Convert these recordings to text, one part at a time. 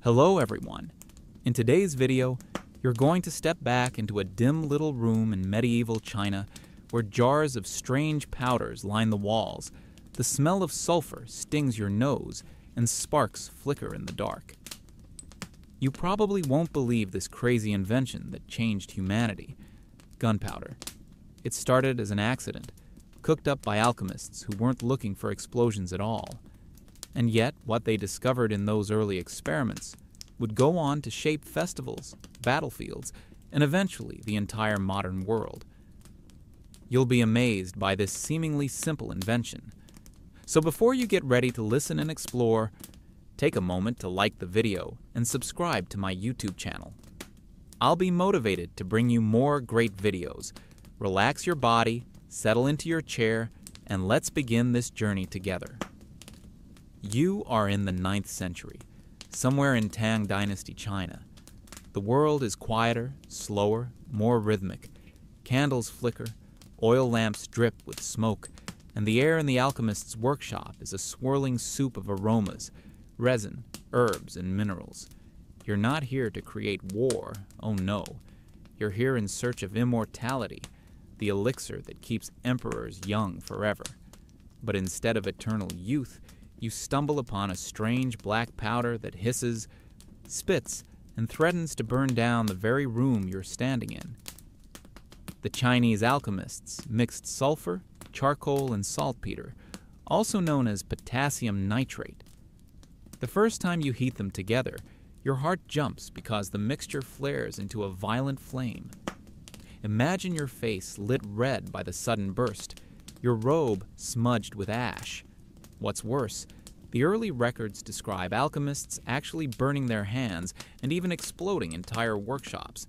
Hello everyone. In today's video, you're going to step back into a dim little room in medieval China where jars of strange powders line the walls, the smell of sulfur stings your nose, and sparks flicker in the dark. You probably won't believe this crazy invention that changed humanity: gunpowder. It started as an accident, cooked up by alchemists who weren't looking for explosions at all. And yet, what they discovered in those early experiments would go on to shape festivals, battlefields, and eventually the entire modern world. You'll be amazed by this seemingly simple invention. So before you get ready to listen and explore, take a moment to like the video and subscribe to my YouTube channel. I'll be motivated to bring you more great videos. Relax your body, settle into your chair, and let's begin this journey together. You are in the 9th century, somewhere in Tang Dynasty China. The world is quieter, slower, more rhythmic. Candles flicker, oil lamps drip with smoke, and the air in the alchemist's workshop is a swirling soup of aromas, resin, herbs, and minerals. You're not here to create war, oh no. You're here in search of immortality, the elixir that keeps emperors young forever. But instead of eternal youth, you stumble upon a strange black powder that hisses, spits, and threatens to burn down the very room you're standing in. The Chinese alchemists mixed sulfur, charcoal, and saltpeter, also known as potassium nitrate. The first time you heat them together, your heart jumps because the mixture flares into a violent flame. Imagine your face lit red by the sudden burst, your robe smudged with ash. What's worse, the early records describe alchemists actually burning their hands and even exploding entire workshops.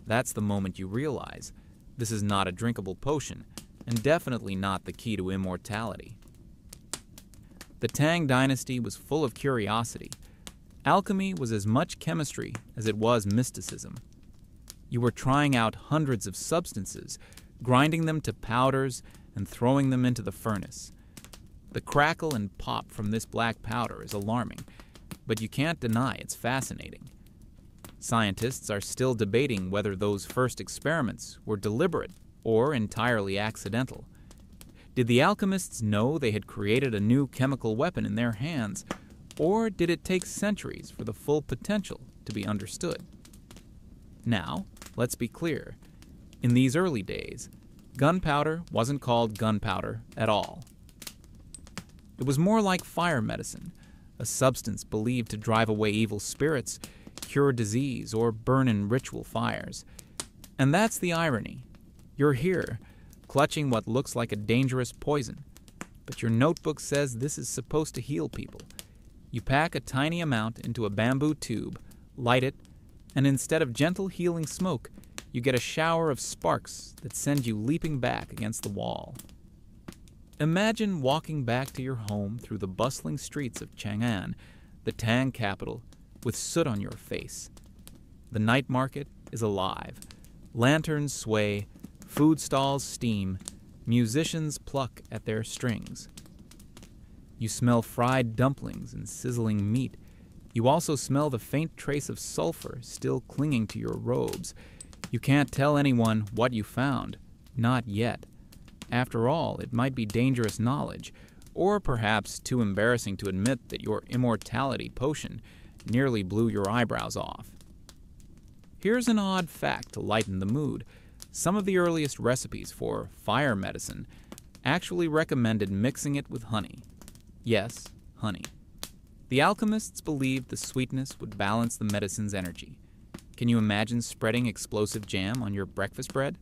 That's the moment you realize this is not a drinkable potion, and definitely not the key to immortality. The Tang Dynasty was full of curiosity. Alchemy was as much chemistry as it was mysticism. You were trying out hundreds of substances, grinding them to powders, and throwing them into the furnace. The crackle and pop from this black powder is alarming, but you can't deny it's fascinating. Scientists are still debating whether those first experiments were deliberate or entirely accidental. Did the alchemists know they had created a new chemical weapon in their hands, or did it take centuries for the full potential to be understood? Now, let's be clear. In these early days, gunpowder wasn't called gunpowder at all. It was more like fire medicine, a substance believed to drive away evil spirits, cure disease, or burn in ritual fires. And that's the irony. You're here, clutching what looks like a dangerous poison, but your notebook says this is supposed to heal people. You pack a tiny amount into a bamboo tube, light it, and instead of gentle healing smoke, you get a shower of sparks that send you leaping back against the wall. Imagine walking back to your home through the bustling streets of Chang'an, the Tang capital, with soot on your face. The night market is alive. Lanterns sway, food stalls steam, musicians pluck at their strings. You smell fried dumplings and sizzling meat. You also smell the faint trace of sulfur still clinging to your robes. You can't tell anyone what you found, not yet. After all, it might be dangerous knowledge, or perhaps too embarrassing to admit that your immortality potion nearly blew your eyebrows off. Here's an odd fact to lighten the mood. Some of the earliest recipes for fire medicine actually recommended mixing it with honey. Yes, honey. The alchemists believed the sweetness would balance the medicine's energy. Can you imagine spreading explosive jam on your breakfast bread?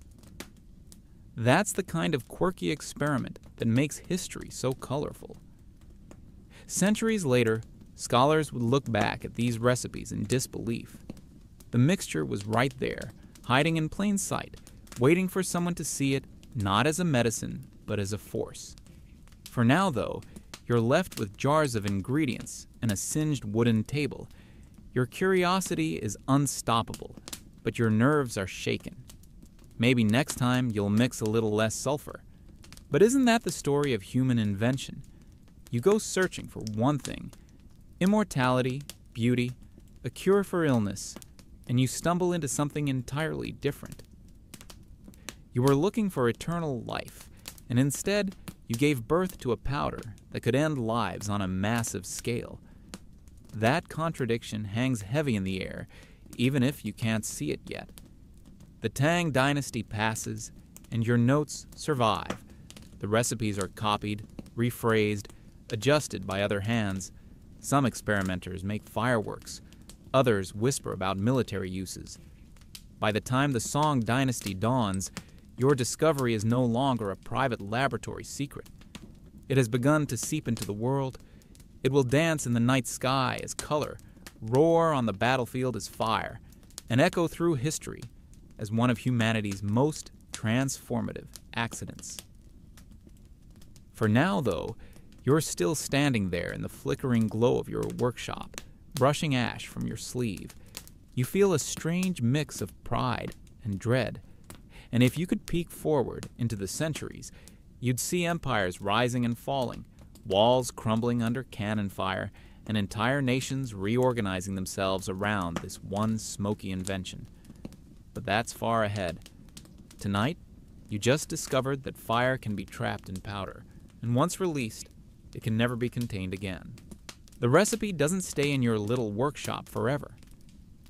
That's the kind of quirky experiment that makes history so colorful. Centuries later, scholars would look back at these recipes in disbelief. The mixture was right there, hiding in plain sight, waiting for someone to see it not as a medicine, but as a force. For now, though, you're left with jars of ingredients and a singed wooden table. Your curiosity is unstoppable, but your nerves are shaken. Maybe next time you'll mix a little less sulfur. But isn't that the story of human invention? You go searching for one thing: immortality, beauty, a cure for illness, and you stumble into something entirely different. You were looking for eternal life, and instead you gave birth to a powder that could end lives on a massive scale. That contradiction hangs heavy in the air, even if you can't see it yet. The Tang dynasty passes, and your notes survive. The recipes are copied, rephrased, adjusted by other hands. Some experimenters make fireworks. Others whisper about military uses. By the time the Song dynasty dawns, your discovery is no longer a private laboratory secret. It has begun to seep into the world. It will dance in the night sky as color, roar on the battlefield as fire, and echo through history as one of humanity's most transformative accidents. For now, though, you're still standing there in the flickering glow of your workshop, brushing ash from your sleeve. You feel a strange mix of pride and dread. And if you could peek forward into the centuries, you'd see empires rising and falling, walls crumbling under cannon fire, and entire nations reorganizing themselves around this one smoky invention. But that's far ahead. Tonight, you just discovered that fire can be trapped in powder, and once released, it can never be contained again. The recipe doesn't stay in your little workshop forever.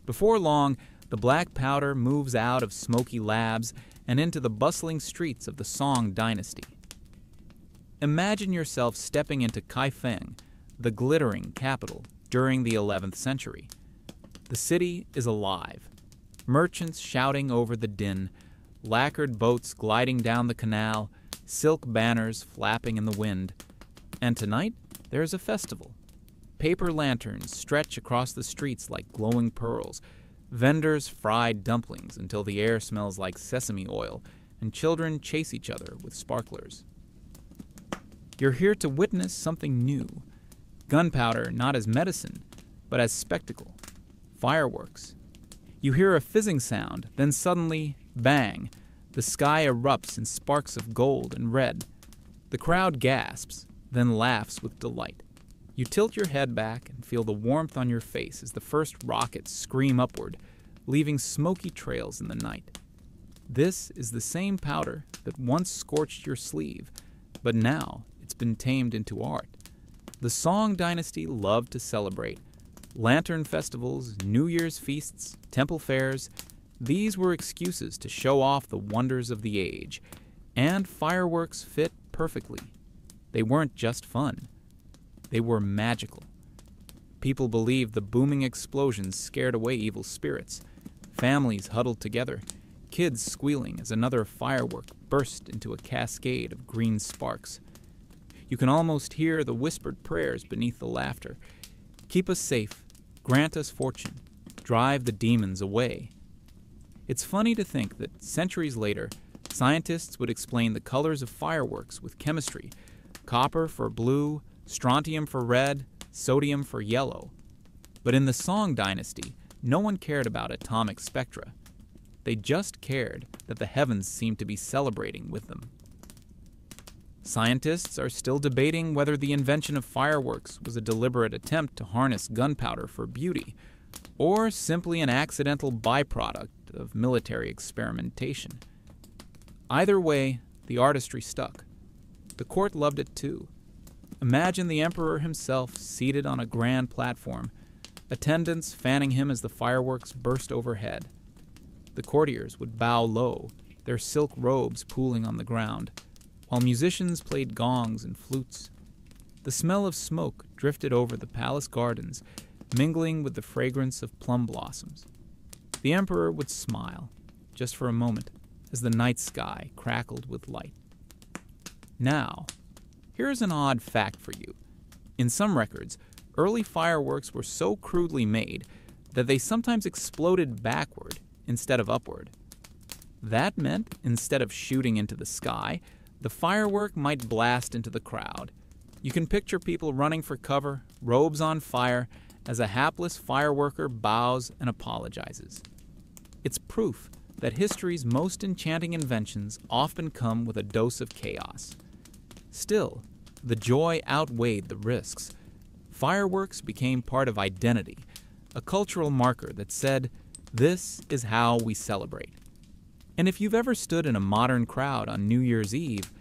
Before long, the black powder moves out of smoky labs and into the bustling streets of the Song dynasty. Imagine yourself stepping into Kaifeng, the glittering capital, during the 11th century. The city is alive. Merchants shouting over the din, lacquered boats gliding down the canal, silk banners flapping in the wind. And tonight, there's a festival. Paper lanterns stretch across the streets like glowing pearls. Vendors fry dumplings until the air smells like sesame oil, and children chase each other with sparklers. You're here to witness something new. Gunpowder not as medicine, but as spectacle. Fireworks. You hear a fizzing sound, then suddenly, bang, the sky erupts in sparks of gold and red. The crowd gasps, then laughs with delight. You tilt your head back and feel the warmth on your face as the first rockets scream upward, leaving smoky trails in the night. This is the same powder that once scorched your sleeve, but now it's been tamed into art. The Song dynasty loved to celebrate. Lantern festivals, New Year's feasts, temple fairs, these were excuses to show off the wonders of the age. And fireworks fit perfectly. They weren't just fun. They were magical. People believed the booming explosions scared away evil spirits. Families huddled together, kids squealing as another firework burst into a cascade of green sparks. You can almost hear the whispered prayers beneath the laughter. Keep us safe, grant us fortune, drive the demons away. It's funny to think that centuries later, scientists would explain the colors of fireworks with chemistry: copper for blue, strontium for red, sodium for yellow. But in the Song dynasty, no one cared about atomic spectra. They just cared that the heavens seemed to be celebrating with them. Scientists are still debating whether the invention of fireworks was a deliberate attempt to harness gunpowder for beauty, or simply an accidental byproduct of military experimentation. Either way, the artistry stuck. The court loved it too. Imagine the emperor himself seated on a grand platform, attendants fanning him as the fireworks burst overhead. The courtiers would bow low, their silk robes pooling on the ground, while musicians played gongs and flutes. The smell of smoke drifted over the palace gardens, mingling with the fragrance of plum blossoms. The emperor would smile, just for a moment, as the night sky crackled with light. Now, here's an odd fact for you. In some records, early fireworks were so crudely made that they sometimes exploded backward instead of upward. That meant, instead of shooting into the sky, the firework might blast into the crowd. You can picture people running for cover, robes on fire, as a hapless fireworker bows and apologizes. It's proof that history's most enchanting inventions often come with a dose of chaos. Still, the joy outweighed the risks. Fireworks became part of identity, a cultural marker that said, "This is how we celebrate." And if you've ever stood in a modern crowd on New Year's Eve,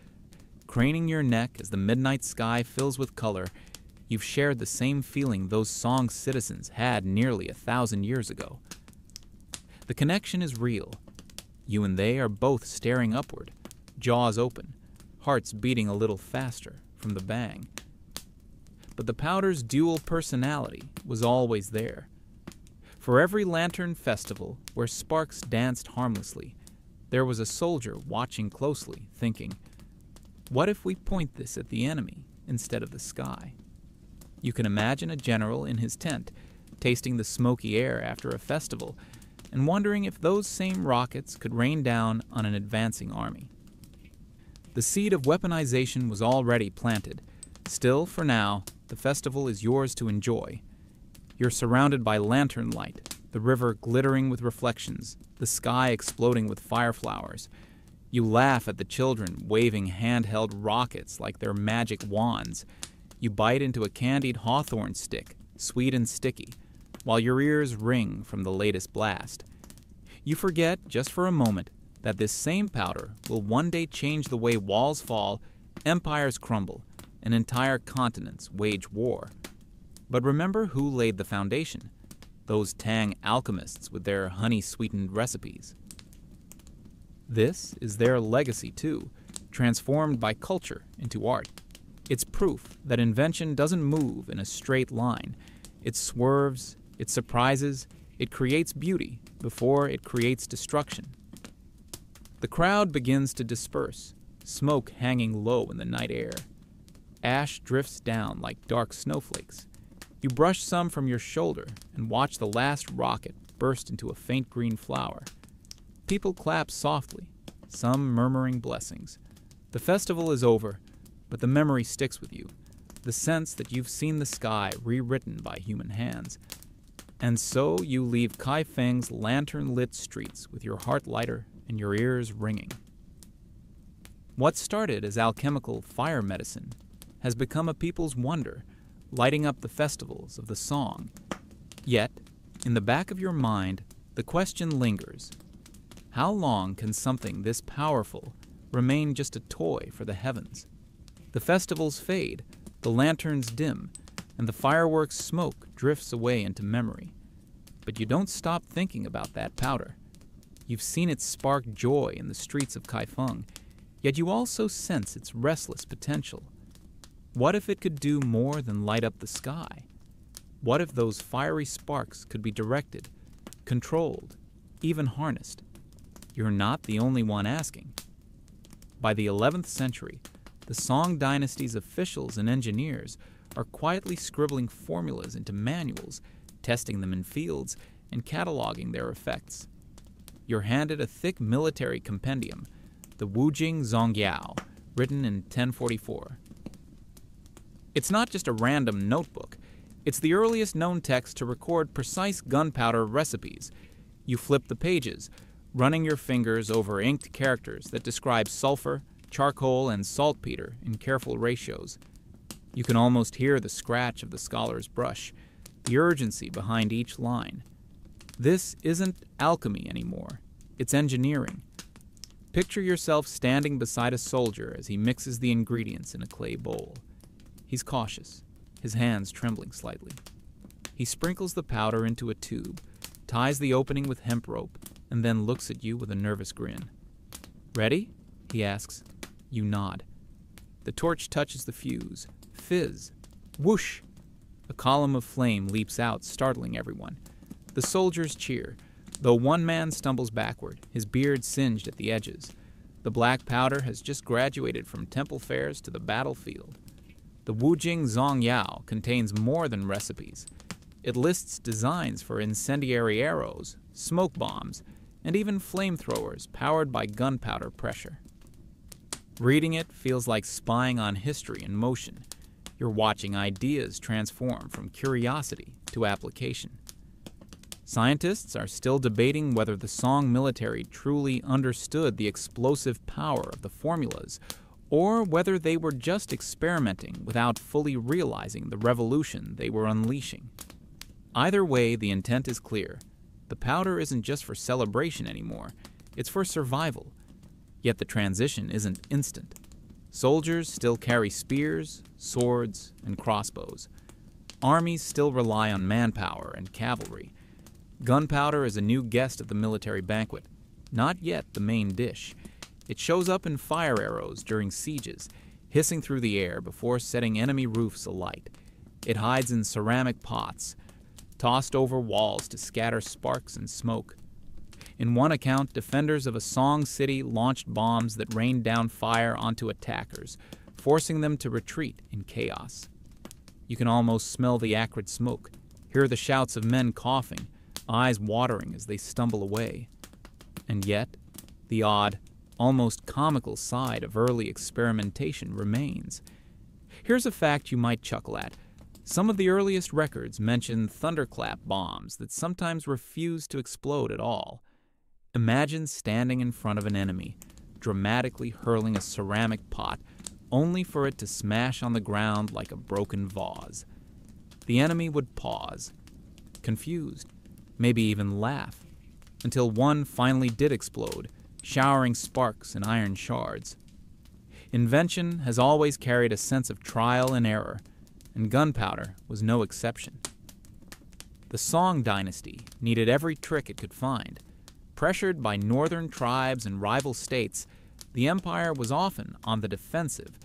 craning your neck as the midnight sky fills with color, you've shared the same feeling those Song citizens had nearly 1,000 years ago. The connection is real. You and they are both staring upward, jaws open, hearts beating a little faster from the bang. But the powder's dual personality was always there. For every lantern festival where sparks danced harmlessly, there was a soldier watching closely, thinking, what if we point this at the enemy instead of the sky? You can imagine a general in his tent, tasting the smoky air after a festival, and wondering if those same rockets could rain down on an advancing army. The seed of weaponization was already planted. Still, for now, the festival is yours to enjoy. You're surrounded by lantern light, the river glittering with reflections, the sky exploding with fireflowers. You laugh at the children waving handheld rockets like they're magic wands. You bite into a candied hawthorn stick, sweet and sticky, while your ears ring from the latest blast. You forget, just for a moment, that this same powder will one day change the way walls fall, empires crumble, and entire continents wage war. But remember who laid the foundation: those Tang alchemists with their honey-sweetened recipes. This is their legacy too, transformed by culture into art. It's proof that invention doesn't move in a straight line. It swerves, it surprises, it creates beauty before it creates destruction. The crowd begins to disperse, smoke hanging low in the night air. Ash drifts down like dark snowflakes. You brush some from your shoulder and watch the last rocket burst into a faint green flower. People clap softly, some murmuring blessings. The festival is over, but the memory sticks with you, the sense that you've seen the sky rewritten by human hands. And so you leave Kaifeng's lantern-lit streets with your heart lighter and your ears ringing. What started as alchemical fire medicine has become a people's wonder, lighting up the festivals of the Song. Yet, in the back of your mind, the question lingers: how long can something this powerful remain just a toy for the heavens? The festivals fade, the lanterns dim, and the fireworks' smoke drifts away into memory. But you don't stop thinking about that powder. You've seen it spark joy in the streets of Kaifeng, yet you also sense its restless potential. What if it could do more than light up the sky? What if those fiery sparks could be directed, controlled, even harnessed? You're not the only one asking. By the 11th century, the Song dynasty's officials and engineers are quietly scribbling formulas into manuals, testing them in fields, and cataloging their effects. You're handed a thick military compendium, the Wujing Zongyao, written in 1044. It's not just a random notebook. It's the earliest known text to record precise gunpowder recipes. You flip the pages, running your fingers over inked characters that describe sulfur, charcoal, and saltpeter in careful ratios. You can almost hear the scratch of the scholar's brush, the urgency behind each line. This isn't alchemy anymore. It's engineering. Picture yourself standing beside a soldier as he mixes the ingredients in a clay bowl. He's cautious, his hands trembling slightly. He sprinkles the powder into a tube, ties the opening with hemp rope, and then looks at you with a nervous grin. "Ready?" he asks. You nod. The torch touches the fuse. Fizz. Whoosh! A column of flame leaps out, startling everyone. The soldiers cheer, though one man stumbles backward, his beard singed at the edges. The black powder has just graduated from temple fairs to the battlefield. The Wujing Zongyao contains more than recipes. It lists designs for incendiary arrows, smoke bombs, and even flamethrowers powered by gunpowder pressure. Reading it feels like spying on history in motion. You're watching ideas transform from curiosity to application. Scientists are still debating whether the Song military truly understood the explosive power of the formulas, or whether they were just experimenting without fully realizing the revolution they were unleashing. Either way, the intent is clear. The powder isn't just for celebration anymore, it's for survival. Yet the transition isn't instant. Soldiers still carry spears, swords, and crossbows. Armies still rely on manpower and cavalry. Gunpowder is a new guest at the military banquet, not yet the main dish. It shows up in fire arrows during sieges, hissing through the air before setting enemy roofs alight. It hides in ceramic pots, tossed over walls to scatter sparks and smoke. In one account, defenders of a Song city launched bombs that rained down fire onto attackers, forcing them to retreat in chaos. You can almost smell the acrid smoke, hear the shouts of men coughing, eyes watering as they stumble away. And yet, the odd, almost comical side of early experimentation remains. Here's a fact you might chuckle at. Some of the earliest records mention thunderclap bombs that sometimes refuse to explode at all. Imagine standing in front of an enemy, dramatically hurling a ceramic pot, only for it to smash on the ground like a broken vase. The enemy would pause, confused, maybe even laugh, until one finally did explode, showering sparks and iron shards. Invention has always carried a sense of trial and error, and gunpowder was no exception. The Song dynasty needed every trick it could find. Pressured by northern tribes and rival states, the empire was often on the defensive.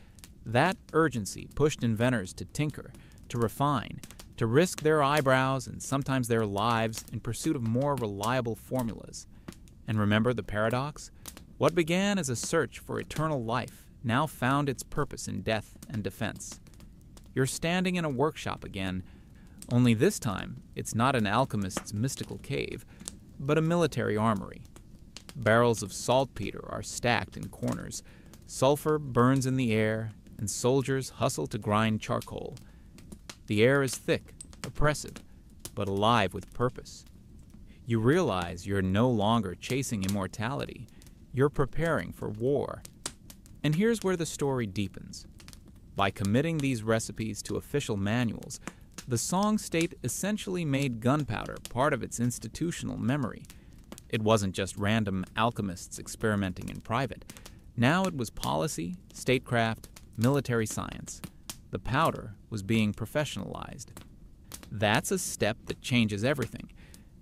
That urgency pushed inventors to tinker, to refine, to risk their eyebrows and sometimes their lives in pursuit of more reliable formulas. And remember the paradox? What began as a search for eternal life now found its purpose in death and defense. You're standing in a workshop again, only this time it's not an alchemist's mystical cave, but a military armory. Barrels of saltpeter are stacked in corners, sulfur burns in the air, and soldiers hustle to grind charcoal. The air is thick, oppressive, but alive with purpose. You realize you're no longer chasing immortality, you're preparing for war. And here's where the story deepens. By committing these recipes to official manuals, the Song state essentially made gunpowder part of its institutional memory. It wasn't just random alchemists experimenting in private. Now it was policy, statecraft, military science. The powder was being professionalized. That's a step that changes everything,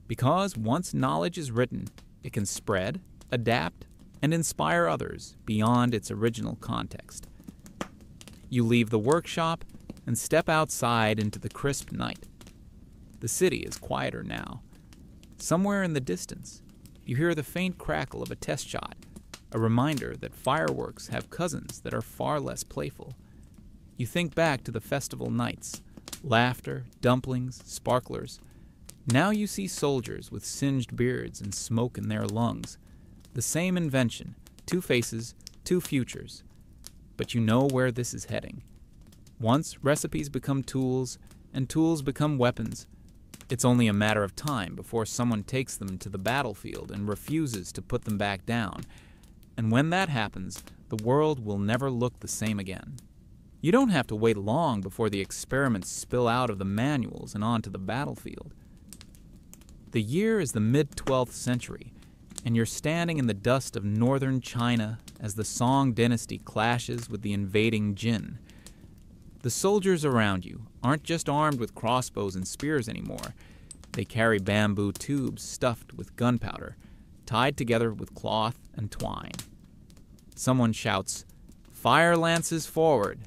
because once knowledge is written, it can spread, adapt, and inspire others beyond its original context. You leave the workshop and step outside into the crisp night. The city is quieter now. Somewhere in the distance, you hear the faint crackle of a test shot, a reminder that fireworks have cousins that are far less playful. You think back to the festival nights, laughter, dumplings, sparklers. Now you see soldiers with singed beards and smoke in their lungs. The same invention, two faces, two futures. But you know where this is heading. Once recipes become tools, and tools become weapons, it's only a matter of time before someone takes them to the battlefield and refuses to put them back down. And when that happens, the world will never look the same again. You don't have to wait long before the experiments spill out of the manuals and onto the battlefield. The year is the mid-12th century, and you're standing in the dust of northern China as the Song dynasty clashes with the invading Jin. The soldiers around you aren't just armed with crossbows and spears anymore. They carry bamboo tubes stuffed with gunpowder, tied together with cloth and twine. Someone shouts, "Fire lances forward!"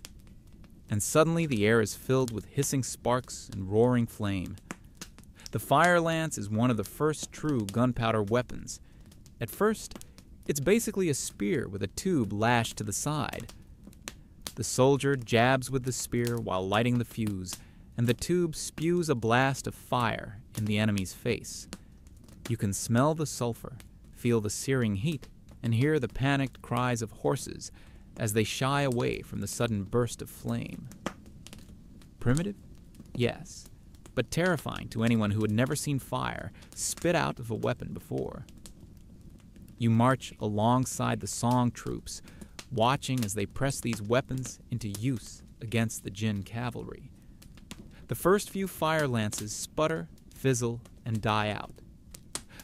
And suddenly the air is filled with hissing sparks and roaring flame. The fire lance is one of the first true gunpowder weapons. At first, it's basically a spear with a tube lashed to the side. The soldier jabs with the spear while lighting the fuse, and the tube spews a blast of fire in the enemy's face. You can smell the sulfur, feel the searing heat, and hear the panicked cries of horses as they shy away from the sudden burst of flame. Primitive? Yes, but terrifying to anyone who had never seen fire spit out of a weapon before. You march alongside the Song troops, watching as they press these weapons into use against the Jin cavalry. The first few fire lances sputter, fizzle, and die out.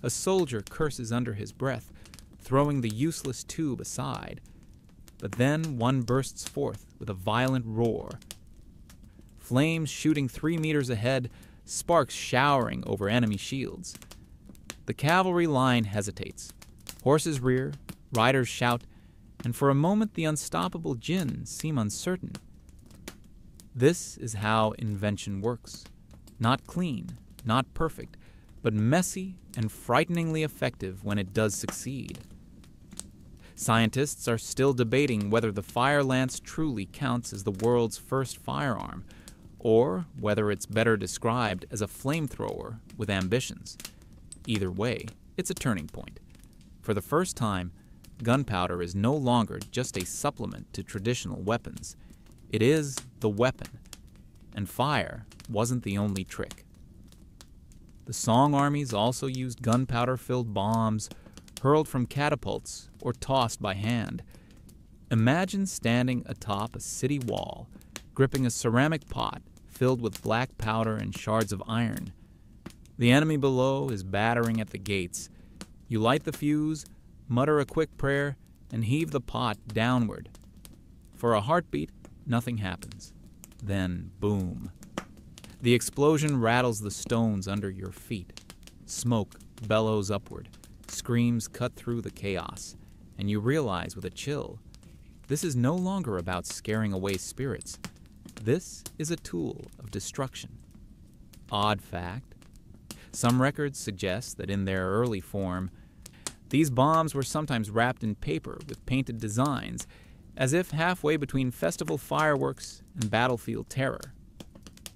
A soldier curses under his breath, throwing the useless tube aside. But then one bursts forth with a violent roar. Flames shooting 3 meters ahead, sparks showering over enemy shields. The cavalry line hesitates. Horses rear, riders shout, and for a moment the unstoppable jinn seem uncertain. This is how invention works. Not clean, not perfect, but messy and frighteningly effective when it does succeed. Scientists are still debating whether the fire lance truly counts as the world's first firearm, or whether it's better described as a flamethrower with ambitions. Either way, it's a turning point. For the first time, gunpowder is no longer just a supplement to traditional weapons. It is the weapon, and fire wasn't the only trick. The Song armies also used gunpowder-filled bombs, hurled from catapults or tossed by hand. Imagine standing atop a city wall, gripping a ceramic pot filled with black powder and shards of iron. The enemy below is battering at the gates. You light the fuse, mutter a quick prayer, and heave the pot downward. For a heartbeat, nothing happens. Then, boom. The explosion rattles the stones under your feet. Smoke bellows upward. Screams cut through the chaos, and you realize with a chill, this is no longer about scaring away spirits. This is a tool of destruction. Odd fact, some records suggest that in their early form, these bombs were sometimes wrapped in paper with painted designs, as if halfway between festival fireworks and battlefield terror.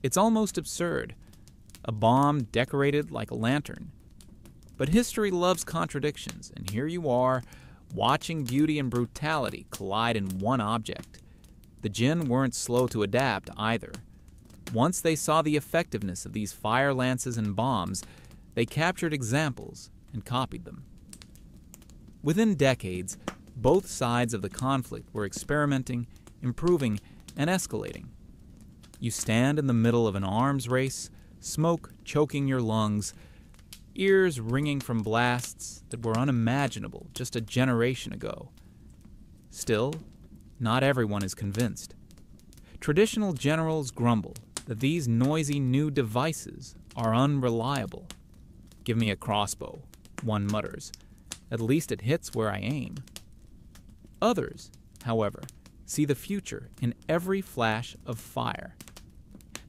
It's almost absurd, a bomb decorated like a lantern. But history loves contradictions, and here you are, watching beauty and brutality collide in one object. The jinn weren't slow to adapt either. Once they saw the effectiveness of these fire lances and bombs, they captured examples and copied them. Within decades, both sides of the conflict were experimenting, improving, and escalating. You stand in the middle of an arms race, smoke choking your lungs, ears ringing from blasts that were unimaginable just a generation ago. Still, not everyone is convinced. Traditional generals grumble that these noisy new devices are unreliable. "Give me a crossbow," one mutters. "At least it hits where I aim." Others, however, see the future in every flash of fire.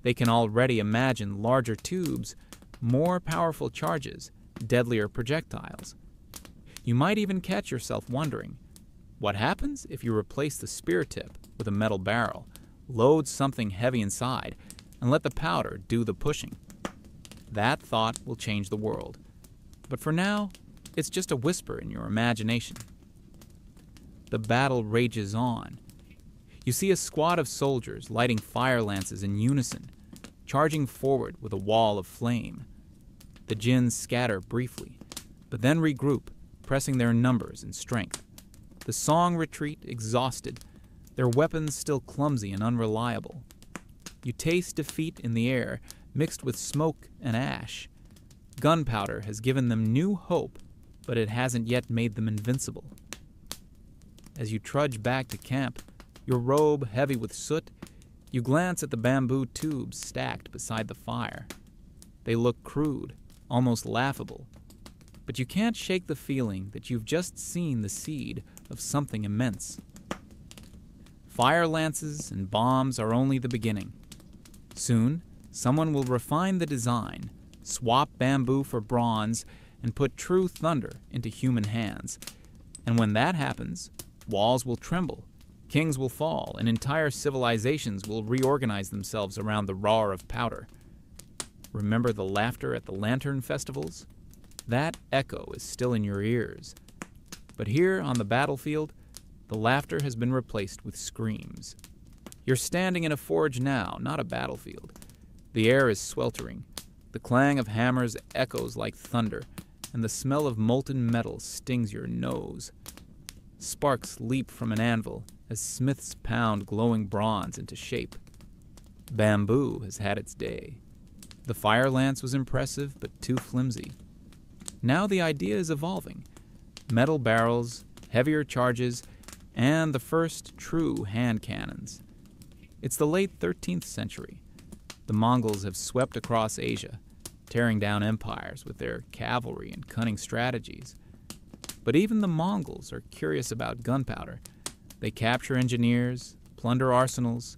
They can already imagine larger tubes, more powerful charges, deadlier projectiles. You might even catch yourself wondering, what happens if you replace the spear tip with a metal barrel, load something heavy inside, and let the powder do the pushing? That thought will change the world. But for now, it's just a whisper in your imagination. The battle rages on. You see a squad of soldiers lighting fire lances in unison, charging forward with a wall of flame. The jinn scatter briefly, but then regroup, pressing their numbers and strength. The Song retreat exhausted, their weapons still clumsy and unreliable. You taste defeat in the air, mixed with smoke and ash. Gunpowder has given them new hope, but it hasn't yet made them invincible. As you trudge back to camp, your robe heavy with soot, you glance at the bamboo tubes stacked beside the fire. They look crude, almost laughable, but you can't shake the feeling that you've just seen the seed of something immense. Fire lances and bombs are only the beginning. Soon, someone will refine the design, swap bamboo for bronze, and put true thunder into human hands. And when that happens, walls will tremble, kings will fall, and entire civilizations will reorganize themselves around the roar of powder. Remember the laughter at the lantern festivals? That echo is still in your ears. But here on the battlefield, the laughter has been replaced with screams. You're standing in a forge now, not a battlefield. The air is sweltering. The clang of hammers echoes like thunder, and the smell of molten metal stings your nose. Sparks leap from an anvil as smiths pound glowing bronze into shape. Bamboo has had its day. The fire lance was impressive, but too flimsy. Now the idea is evolving. Metal barrels, heavier charges, and the first true hand cannons. It's the late 13th century. The Mongols have swept across Asia, tearing down empires with their cavalry and cunning strategies. But even the Mongols are curious about gunpowder. They capture engineers, plunder arsenals,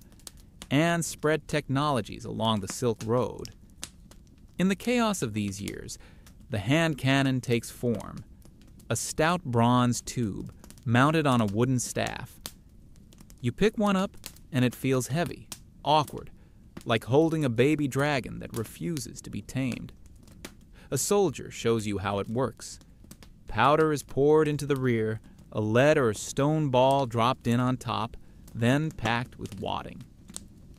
and spread technologies along the Silk Road. In the chaos of these years, the hand cannon takes form, a stout bronze tube mounted on a wooden staff. You pick one up, and it feels heavy, awkward, like holding a baby dragon that refuses to be tamed. A soldier shows you how it works. Powder is poured into the rear, a lead or stone ball dropped in on top, then packed with wadding.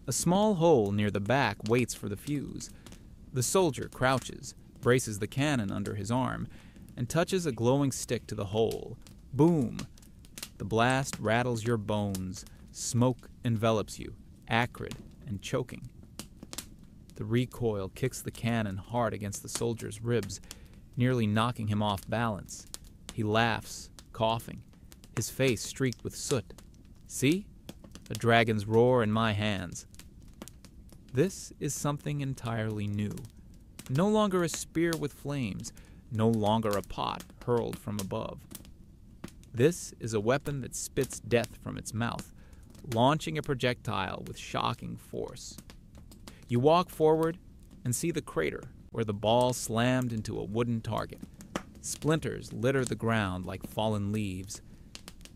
A small hole near the back waits for the fuse. The soldier crouches, braces the cannon under his arm, and touches a glowing stick to the hole. Boom! The blast rattles your bones. Smoke envelops you, acrid and choking. The recoil kicks the cannon hard against the soldier's ribs, nearly knocking him off balance. He laughs, coughing, his face streaked with soot. See? A dragon's roar in my hands. This is something entirely new. No longer a spear with flames, no longer a pot hurled from above. This is a weapon that spits death from its mouth, launching a projectile with shocking force. You walk forward and see the crater where the ball slammed into a wooden target. Splinters litter the ground like fallen leaves.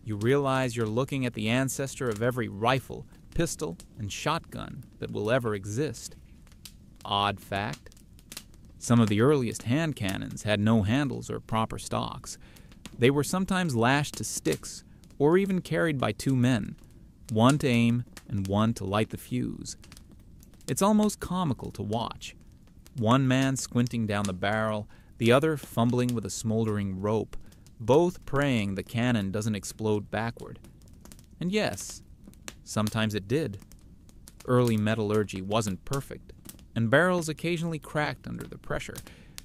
You realize you're looking at the ancestor of every rifle, pistol, and shotgun that will ever exist. Odd fact. Some of the earliest hand cannons had no handles or proper stocks. They were sometimes lashed to sticks or even carried by two men, one to aim and one to light the fuse. It's almost comical to watch. One man squinting down the barrel, the other fumbling with a smoldering rope, both praying the cannon doesn't explode backward. And yes, sometimes it did. Early metallurgy wasn't perfect, and barrels occasionally cracked under the pressure,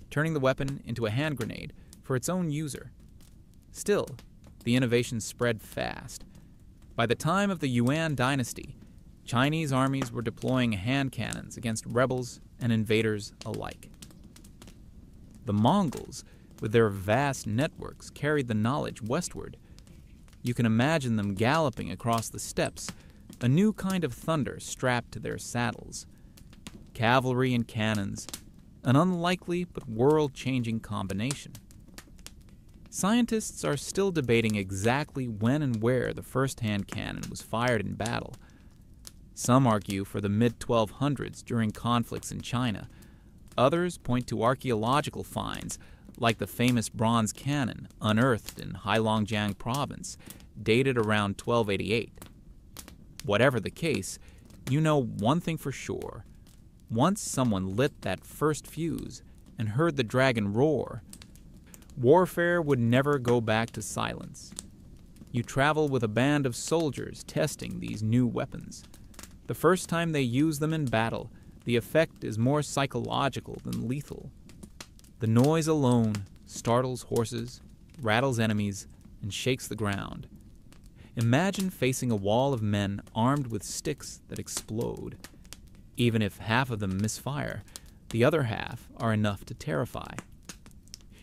turning the weapon into a hand grenade for its own user. Still, the innovation spread fast. By the time of the Yuan dynasty, Chinese armies were deploying hand cannons against rebels and invaders alike. The Mongols, with their vast networks, carried the knowledge westward. You can imagine them galloping across the steppes, a new kind of thunder strapped to their saddles. Cavalry and cannons, an unlikely but world-changing combination. Scientists are still debating exactly when and where the first hand cannon was fired in battle. Some argue for the mid-1200s during conflicts in China. Others point to archaeological finds, like the famous bronze cannon unearthed in Heilongjiang province, dated around 1288. Whatever the case, you know one thing for sure. Once someone lit that first fuse and heard the dragon roar, warfare would never go back to silence. You travel with a band of soldiers testing these new weapons. The first time they use them in battle, the effect is more psychological than lethal. The noise alone startles horses, rattles enemies, and shakes the ground. Imagine facing a wall of men armed with sticks that explode. Even if half of them misfire, the other half are enough to terrify.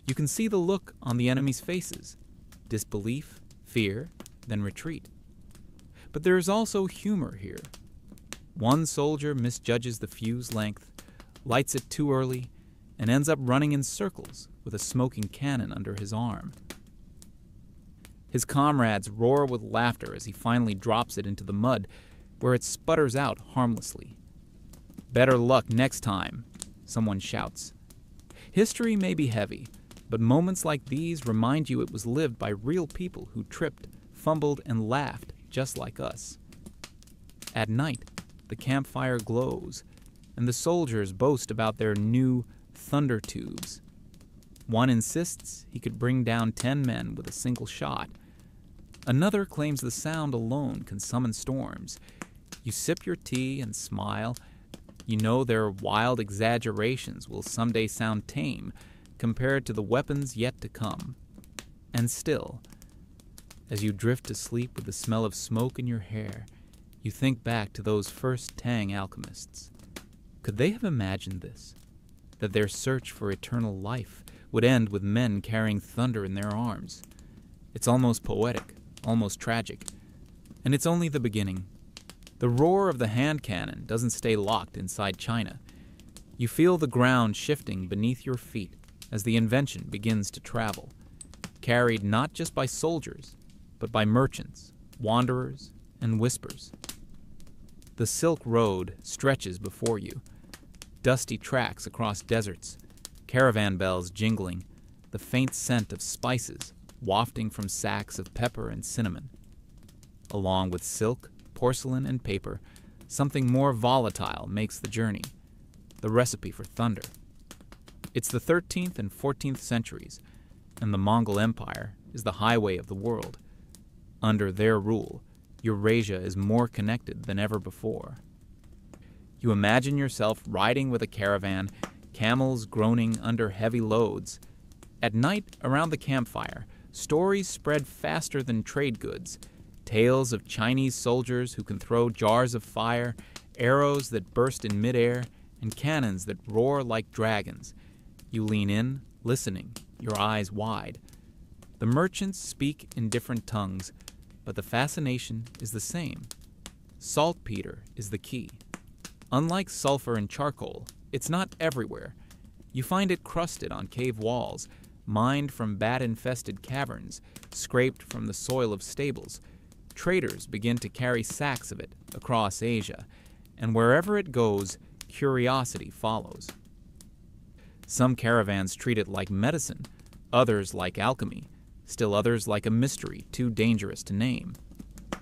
You can see the look on the enemy's faces: disbelief, fear, then retreat. But there is also humor here. One soldier misjudges the fuse length, lights it too early, and ends up running in circles with a smoking cannon under his arm. His comrades roar with laughter as he finally drops it into the mud, where it sputters out harmlessly. "Better luck next time," someone shouts. History may be heavy, but moments like these remind you it was lived by real people who tripped, fumbled, and laughed just like us. At night, the campfire glows, and the soldiers boast about their new thunder tubes. One insists he could bring down 10 men with a single shot. Another claims the sound alone can summon storms. You sip your tea and smile. You know their wild exaggerations will someday sound tame compared to the weapons yet to come. And still, as you drift to sleep with the smell of smoke in your hair, you think back to those first Tang alchemists. Could they have imagined this? That their search for eternal life would end with men carrying thunder in their arms? It's almost poetic, almost tragic. And it's only the beginning. The roar of the hand cannon doesn't stay locked inside China. You feel the ground shifting beneath your feet as the invention begins to travel, carried not just by soldiers, but by merchants, wanderers, and whispers. The Silk Road stretches before you, dusty tracks across deserts, caravan bells jingling, the faint scent of spices wafting from sacks of pepper and cinnamon. Along with silk, porcelain, and paper, something more volatile makes the journey, the recipe for thunder. It's the 13th and 14th centuries, and the Mongol Empire is the highway of the world. Under their rule, Eurasia is more connected than ever before. You imagine yourself riding with a caravan, camels groaning under heavy loads. At night, around the campfire, stories spread faster than trade goods. Tales of Chinese soldiers who can throw jars of fire, arrows that burst in midair, and cannons that roar like dragons. You lean in, listening, your eyes wide. The merchants speak in different tongues, but the fascination is the same. Saltpeter is the key. Unlike sulfur and charcoal, it's not everywhere. You find it crusted on cave walls, mined from bat-infested caverns, scraped from the soil of stables. Traders begin to carry sacks of it across Asia, and wherever it goes, curiosity follows. Some caravans treat it like medicine, others like alchemy, still others like a mystery too dangerous to name.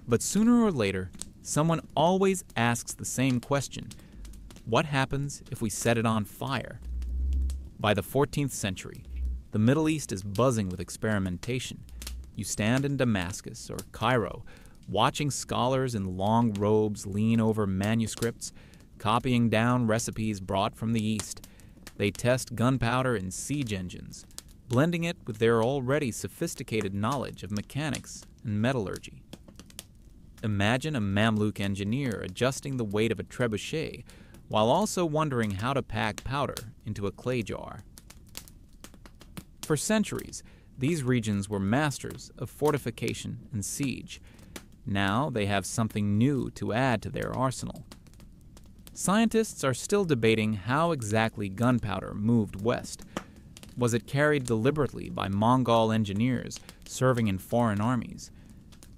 But sooner or later, someone always asks the same question: what happens if we set it on fire? By the 14th century, the Middle East is buzzing with experimentation. You stand in Damascus or Cairo, watching scholars in long robes lean over manuscripts, copying down recipes brought from the East. They test gunpowder in siege engines, blending it with their already sophisticated knowledge of mechanics and metallurgy. Imagine a Mamluk engineer adjusting the weight of a trebuchet while also wondering how to pack powder into a clay jar. For centuries, these regions were masters of fortification and siege. Now they have something new to add to their arsenal. Scientists are still debating how exactly gunpowder moved west. Was it carried deliberately by Mongol engineers serving in foreign armies?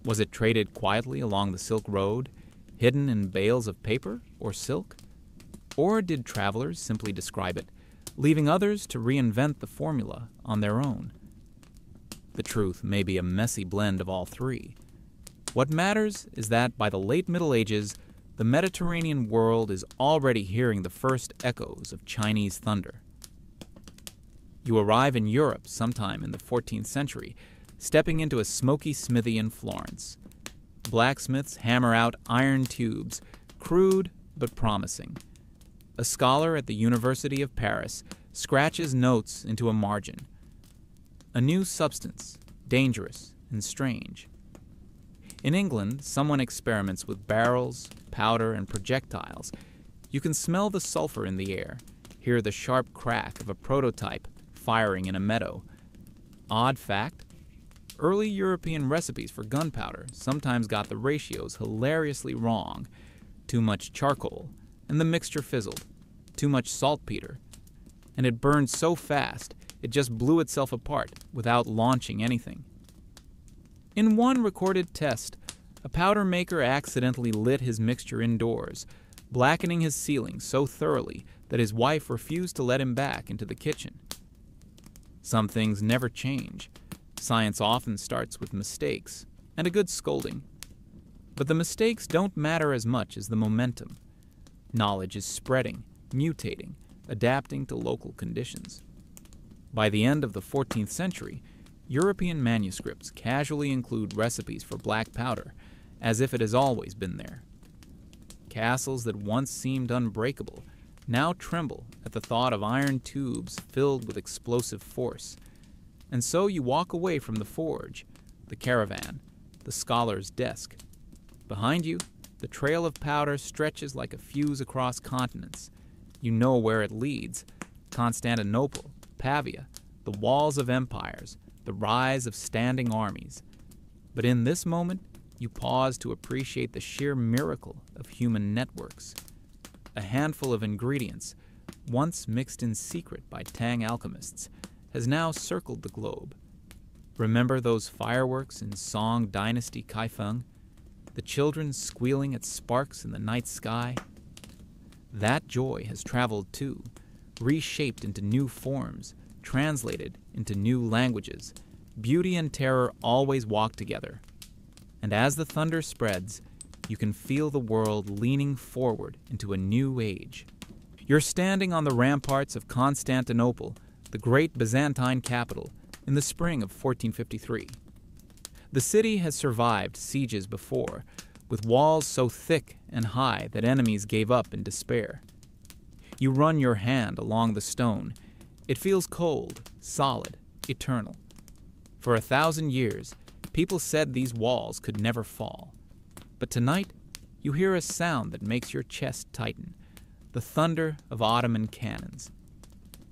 Was it traded quietly along the Silk Road, hidden in bales of paper or silk? Or did travelers simply describe it, leaving others to reinvent the formula on their own? The truth may be a messy blend of all three. What matters is that by the late Middle Ages, the Mediterranean world is already hearing the first echoes of Chinese thunder. You arrive in Europe sometime in the 14th century, stepping into a smoky smithy in Florence. Blacksmiths hammer out iron tubes, crude but promising. A scholar at the University of Paris scratches notes into a margin. A new substance, dangerous and strange. In England, someone experiments with barrels, powder, and projectiles. You can smell the sulfur in the air, hear the sharp crack of a prototype firing in a meadow. Odd fact, early European recipes for gunpowder sometimes got the ratios hilariously wrong. Too much charcoal, and the mixture fizzled. Too much saltpeter, and it burned so fast it just blew itself apart without launching anything. In one recorded test, a powder maker accidentally lit his mixture indoors, blackening his ceiling so thoroughly that his wife refused to let him back into the kitchen. Some things never change. Science often starts with mistakes and a good scolding. But the mistakes don't matter as much as the momentum. Knowledge is spreading, mutating, adapting to local conditions. By the end of the 14th century, European manuscripts casually include recipes for black powder, as if it has always been there. Castles that once seemed unbreakable now tremble at the thought of iron tubes filled with explosive force. And so you walk away from the forge, the caravan, the scholar's desk. Behind you, the trail of powder stretches like a fuse across continents. You know where it leads: Constantinople, Pavia, the walls of empires, the rise of standing armies. But in this moment, you pause to appreciate the sheer miracle of human networks. A handful of ingredients, once mixed in secret by Tang alchemists, has now circled the globe. Remember those fireworks in Song Dynasty Kaifeng? The children squealing at sparks in the night sky? That joy has traveled too, reshaped into new forms, translated into new languages. Beauty and terror always walk together. And as the thunder spreads, you can feel the world leaning forward into a new age. You're standing on the ramparts of Constantinople, the great Byzantine capital, in the spring of 1453. The city has survived sieges before, with walls so thick and high that enemies gave up in despair. You run your hand along the stone. It feels cold, solid, eternal. For 1,000 years, people said these walls could never fall. But tonight, you hear a sound that makes your chest tighten: the thunder of Ottoman cannons.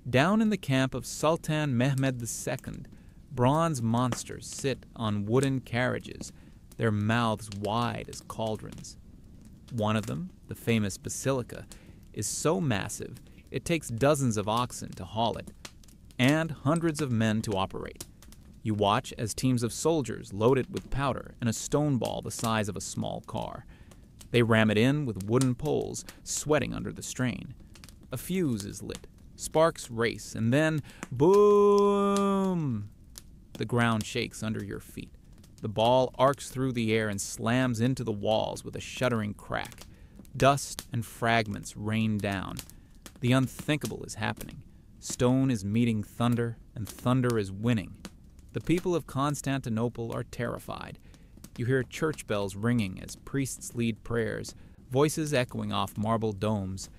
Down in the camp of Sultan Mehmed II, bronze monsters sit on wooden carriages, their mouths wide as cauldrons. One of them, the famous basilica, is so massive it takes dozens of oxen to haul it, and hundreds of men to operate. You watch as teams of soldiers load it with powder and a stone ball the size of a small car. They ram it in with wooden poles, sweating under the strain. A fuse is lit, sparks race, and then boom! The ground shakes under your feet. The ball arcs through the air and slams into the walls with a shuddering crack. Dust and fragments rain down. The unthinkable is happening. Stone is meeting thunder, and thunder is winning. The people of Constantinople are terrified. You hear church bells ringing as priests lead prayers, voices echoing off marble domes.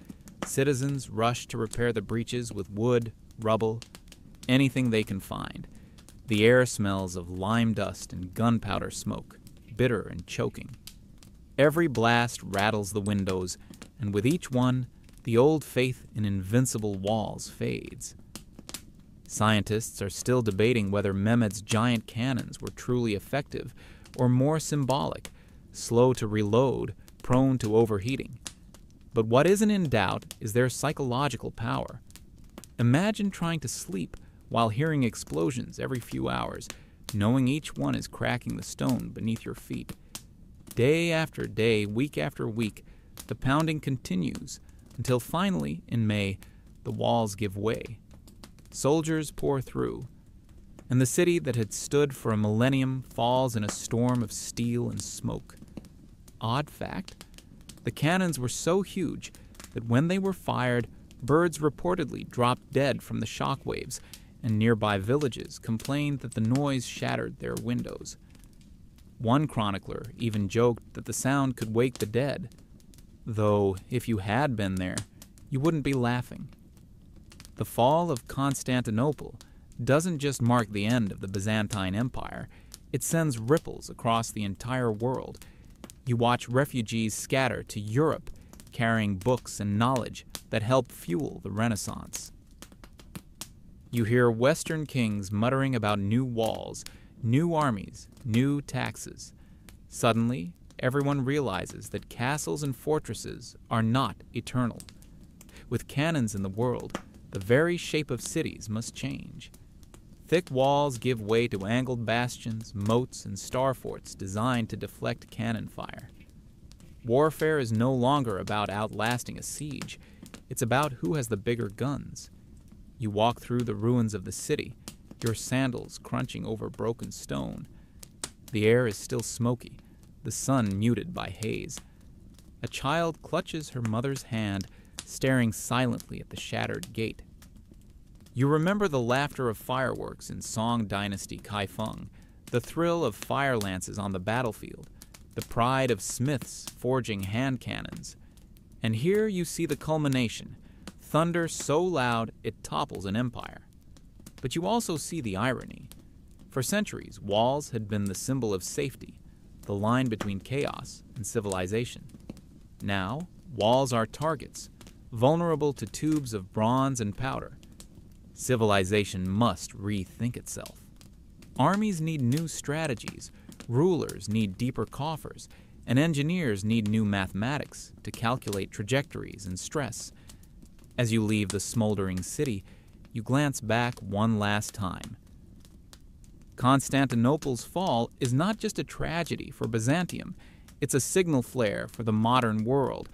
Citizens rush to repair the breaches with wood, rubble, anything they can find. The air smells of lime dust and gunpowder smoke, bitter and choking. Every blast rattles the windows, and with each one, the old faith in invincible walls fades. Scientists are still debating whether Mehmed's giant cannons were truly effective or more symbolic, slow to reload, prone to overheating. But what isn't in doubt is their psychological power. Imagine trying to sleep while hearing explosions every few hours, knowing each one is cracking the stone beneath your feet. Day after day, week after week, the pounding continues until finally, in May, the walls give way. Soldiers pour through, and the city that had stood for a millennium falls in a storm of steel and smoke. Odd fact, the cannons were so huge that when they were fired, birds reportedly dropped dead from the shock waves, and nearby villages complained that the noise shattered their windows. One chronicler even joked that the sound could wake the dead, though if you had been there, you wouldn't be laughing. The fall of Constantinople doesn't just mark the end of the Byzantine Empire, it sends ripples across the entire world. You watch refugees scatter to Europe, carrying books and knowledge that help fuel the Renaissance. You hear Western kings muttering about new walls, new armies, new taxes. Suddenly, everyone realizes that castles and fortresses are not eternal. With cannons in the world, the very shape of cities must change. Thick walls give way to angled bastions, moats, and star forts designed to deflect cannon fire. Warfare is no longer about outlasting a siege. It's about who has the bigger guns. You walk through the ruins of the city, your sandals crunching over broken stone. The air is still smoky, the sun muted by haze. A child clutches her mother's hand, staring silently at the shattered gate. You remember the laughter of fireworks in Song Dynasty Kaifeng, the thrill of fire lances on the battlefield, the pride of smiths forging hand cannons. And here you see the culmination, thunder so loud it topples an empire. But you also see the irony. For centuries, walls had been the symbol of safety, the line between chaos and civilization. Now, walls are targets, vulnerable to tubes of bronze and powder. Civilization must rethink itself. Armies need new strategies, rulers need deeper coffers, and engineers need new mathematics to calculate trajectories and stress. As you leave the smoldering city, you glance back one last time. Constantinople's fall is not just a tragedy for Byzantium, it's a signal flare for the modern world.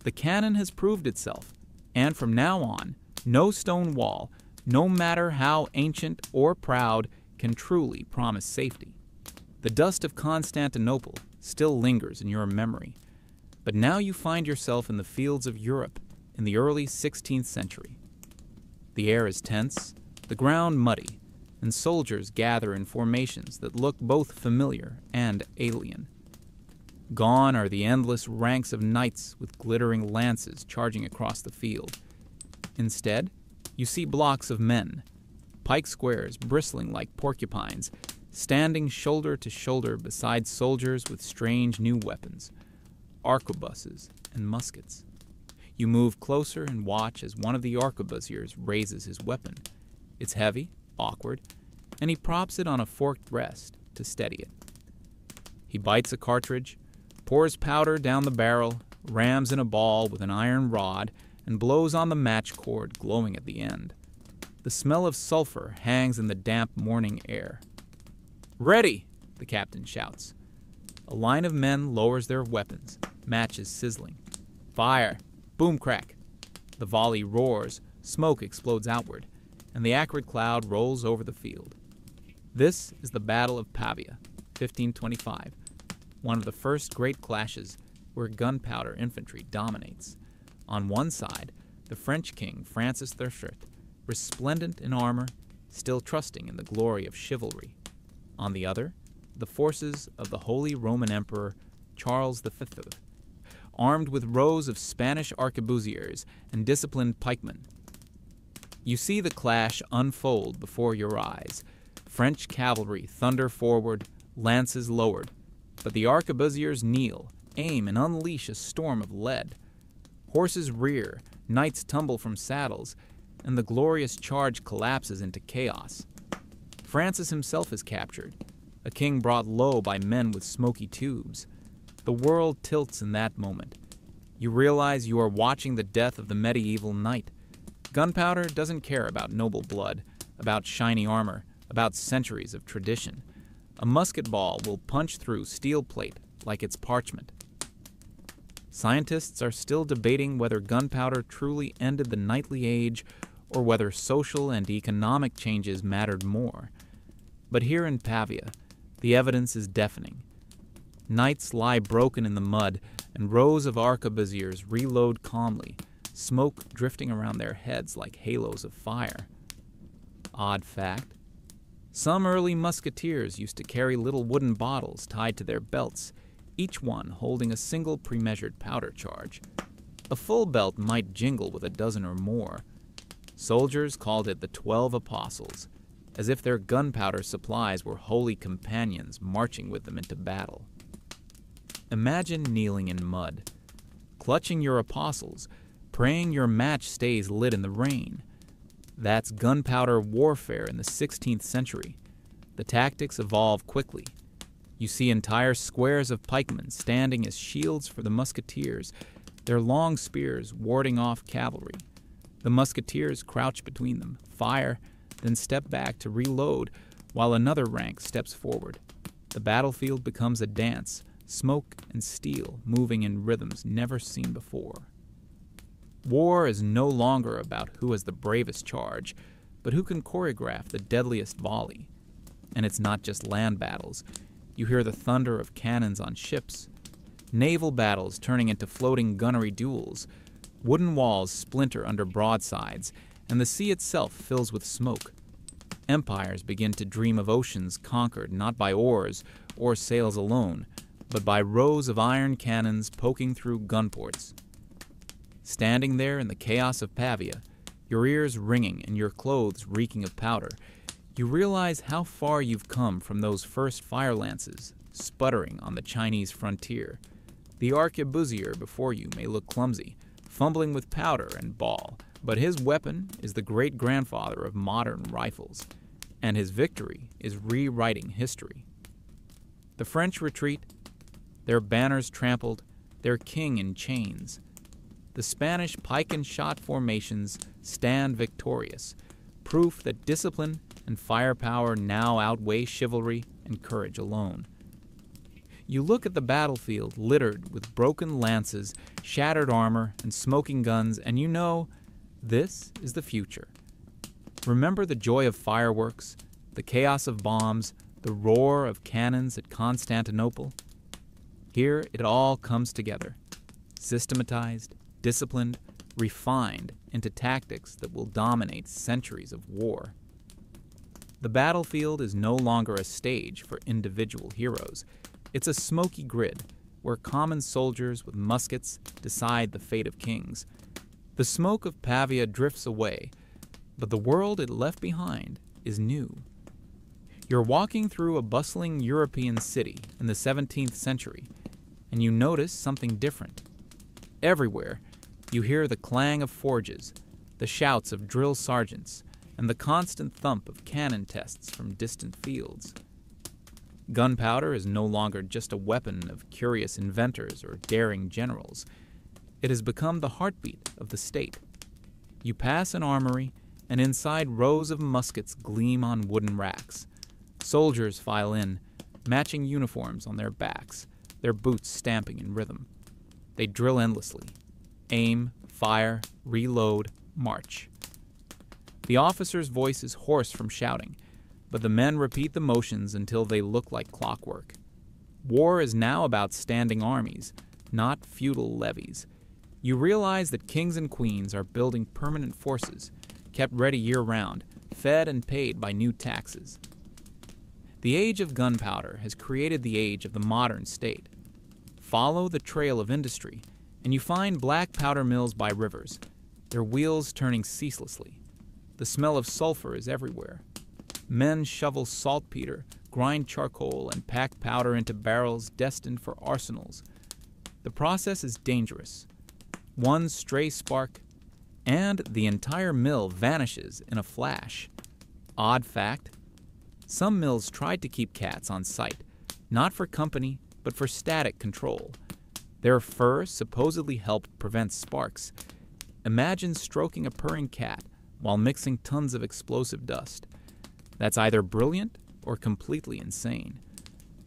The cannon has proved itself, and from now on, no stone wall, no matter how ancient or proud, can truly promise safety. The dust of Constantinople still lingers in your memory, but now you find yourself in the fields of Europe in the early 16th century. The air is tense, the ground muddy, and soldiers gather in formations that look both familiar and alien. Gone are the endless ranks of knights with glittering lances charging across the field. Instead, you see blocks of men, pike squares bristling like porcupines, standing shoulder to shoulder beside soldiers with strange new weapons, arquebuses and muskets. You move closer and watch as one of the arquebusiers raises his weapon. It's heavy, awkward, and he props it on a forked rest to steady it. He bites a cartridge, pours powder down the barrel, rams in a ball with an iron rod, and blows on the match cord glowing at the end. The smell of sulfur hangs in the damp morning air. "Ready!" the captain shouts. A line of men lowers their weapons, matches sizzling. "Fire!" Boom crack. The volley roars, smoke explodes outward, and the acrid cloud rolls over the field. This is the Battle of Pavia, 1525, one of the first great clashes where gunpowder infantry dominates. On one side, the French king Francis III, resplendent in armor, still trusting in the glory of chivalry. On the other, the forces of the Holy Roman Emperor Charles V, armed with rows of Spanish arquebusiers and disciplined pikemen. You see the clash unfold before your eyes. French cavalry thunder forward, lances lowered, but the arquebusiers kneel, aim, and unleash a storm of lead. Horses rear, knights tumble from saddles, and the glorious charge collapses into chaos. Francis himself is captured, a king brought low by men with smoky tubes. The world tilts in that moment. You realize you are watching the death of the medieval knight. Gunpowder doesn't care about noble blood, about shiny armor, about centuries of tradition. A musket ball will punch through steel plate like it's parchment. Scientists are still debating whether gunpowder truly ended the knightly age or whether social and economic changes mattered more. But here in Pavia, the evidence is deafening. Knights lie broken in the mud, and rows of arquebusiers reload calmly, smoke drifting around their heads like halos of fire. Odd fact: some early musketeers used to carry little wooden bottles tied to their belts, each one holding a single pre-measured powder charge. A full belt might jingle with a dozen or more. Soldiers called it the 12 Apostles, as if their gunpowder supplies were holy companions marching with them into battle. Imagine kneeling in mud, clutching your apostles, praying your match stays lit in the rain. That's gunpowder warfare in the 16th century. The tactics evolve quickly. You see entire squares of pikemen standing as shields for the musketeers, their long spears warding off cavalry. The musketeers crouch between them, fire, then step back to reload, while another rank steps forward. The battlefield becomes a dance, smoke and steel moving in rhythms never seen before. War is no longer about who has the bravest charge, but who can choreograph the deadliest volley. And it's not just land battles. You hear the thunder of cannons on ships, naval battles turning into floating gunnery duels, wooden walls splinter under broadsides, and the sea itself fills with smoke. Empires begin to dream of oceans conquered not by oars or sails alone, but by rows of iron cannons poking through gunports. standing there in the chaos of Pavia, your ears ringing and your clothes reeking of powder, you realize how far you've come from those first fire lances sputtering on the Chinese frontier. The arquebusier before you may look clumsy, fumbling with powder and ball, but his weapon is the great-grandfather of modern rifles, and his victory is rewriting history. The French retreat, their banners trampled, their king in chains. The Spanish pike and shot formations stand victorious, proof that discipline and firepower now outweigh chivalry and courage alone. You look at the battlefield littered with broken lances, shattered armor, and smoking guns, and you know this is the future. Remember the joy of fireworks, the chaos of bombs, the roar of cannons at Constantinople? Here it all comes together, systematized, disciplined, refined into tactics that will dominate centuries of war. The battlefield is no longer a stage for individual heroes. It's a smoky grid where common soldiers with muskets decide the fate of kings. The smoke of Pavia drifts away, but the world it left behind is new. You're walking through a bustling European city in the 17th century, and you notice something different. Everywhere, you hear the clang of forges, the shouts of drill sergeants, and the constant thump of cannon tests from distant fields. Gunpowder is no longer just a weapon of curious inventors or daring generals. It has become the heartbeat of the state. You pass an armory, and inside rows of muskets gleam on wooden racks. Soldiers file in, matching uniforms on their backs, their boots stamping in rhythm. They drill endlessly. Aim, fire, reload, march. The officer's voice is hoarse from shouting, but the men repeat the motions until they look like clockwork. War is now about standing armies, not feudal levies. You realize that kings and queens are building permanent forces, kept ready year-round, fed and paid by new taxes. The age of gunpowder has created the age of the modern state. Follow the trail of industry, and you find black powder mills by rivers, their wheels turning ceaselessly. The smell of sulfur is everywhere. Men shovel saltpeter, grind charcoal, and pack powder into barrels destined for arsenals. The process is dangerous. One stray spark, and the entire mill vanishes in a flash. Odd fact, some mills tried to keep cats on site, not for company, but for static control. Their fur supposedly helped prevent sparks. Imagine stroking a purring cat while mixing tons of explosive dust. That's either brilliant or completely insane.